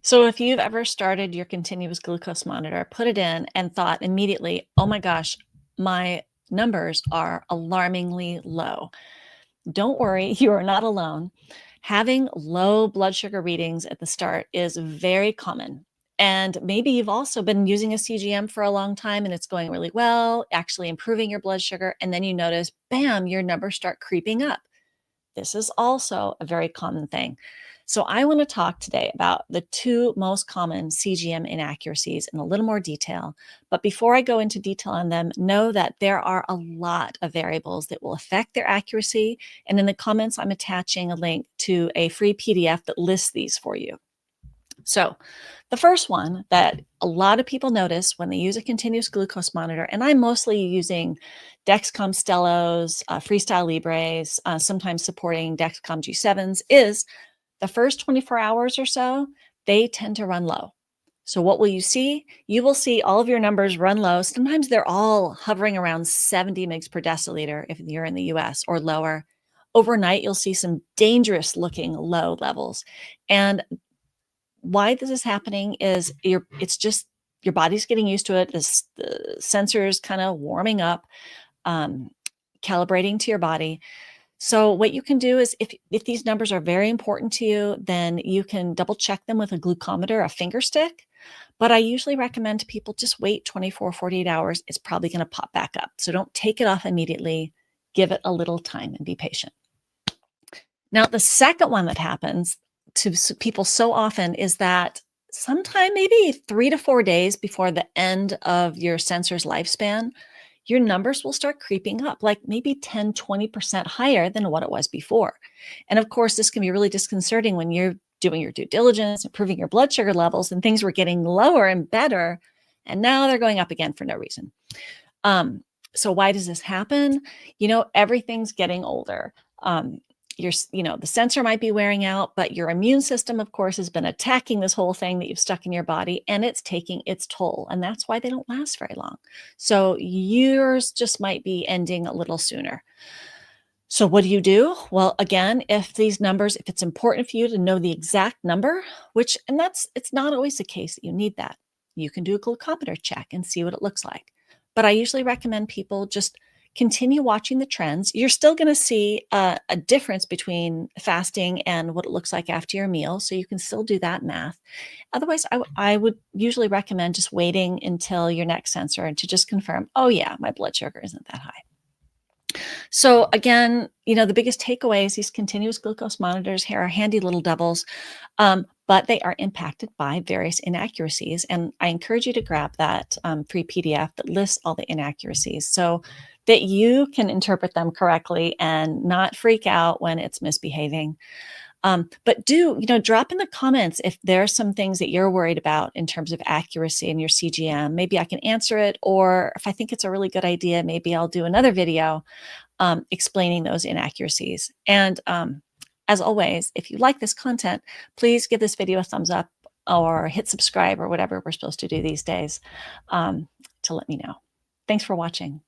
So if you've ever started your continuous glucose monitor, put it in and thought immediately, oh my gosh, my numbers are alarmingly low. Don't worry, you are not alone. Having low blood sugar readings at the start is very common. And maybe you've also been using a CGM for a long time and it's going really well, actually improving your blood sugar. And then you notice, bam, your numbers start creeping up. This is also a very common thing. So I want to talk today about the two most common CGM inaccuracies in a little more detail. But before I go into detail on them, know that there are a lot of variables that will affect their accuracy. And in the comments, I'm attaching a link to a free PDF that lists these for you. So the first one that a lot of people notice when they use a continuous glucose monitor, and I'm mostly using Dexcom Stellos, Freestyle Libres, sometimes supporting Dexcom G7s, is the first 24 hours or so, they tend to run low. So what will you see? You will see all of your numbers run low. Sometimes they're all hovering around 70 mg per deciliter if you're in the US or lower. Overnight, you'll see some dangerous looking low levels. And why this is happening is it's just your body's getting used to it. The sensors kind of warming up, um, calibrating to your body. So what you can do is if these numbers are very important to you, then you can double check them with a glucometer, a finger stick. But I usually recommend to people just wait 24, 48 hours. It's probably going to pop back up. So don't take it off immediately. Give it a little time and be patient. Now, the second one that happens to people so often is that sometime maybe 3 to 4 days before the end of your sensor's lifespan, your numbers will start creeping up, like maybe 10, 20% higher than what it was before. And of course, this can be really disconcerting when you're doing your due diligence, improving your blood sugar levels, and things were getting lower and better. And now they're going up again for no reason. So why does this happen? Everything's getting older. The sensor might be wearing out, but your immune system, of course, has been attacking this whole thing that you've stuck in your body, and it's taking its toll. And that's why they don't last very long. So yours just might be ending a little sooner. So what do you do? Well, again, if it's important for you to know the exact number, it's not always the case that you need that. You can do a glucometer check and see what it looks like. But I usually recommend people just continue watching the trends. You're still going to see a difference between fasting and what it looks like after your meal. So you can still do that math. Otherwise, I would usually recommend just waiting until your next sensor and to just confirm, oh yeah, my blood sugar isn't that high. So again, the biggest takeaway is these continuous glucose monitors here are handy little devils, but they are impacted by various inaccuracies. And I encourage you to grab that free PDF that lists all the inaccuracies so that you can interpret them correctly and not freak out when it's misbehaving. But drop in the comments if there are some things that you're worried about in terms of accuracy in your CGM. Maybe I can answer it, or if I think it's a really good idea, maybe I'll do another video explaining those inaccuracies. And as always, if you like this content, please give this video a thumbs up or hit subscribe or whatever we're supposed to do these days to let me know. Thanks for watching.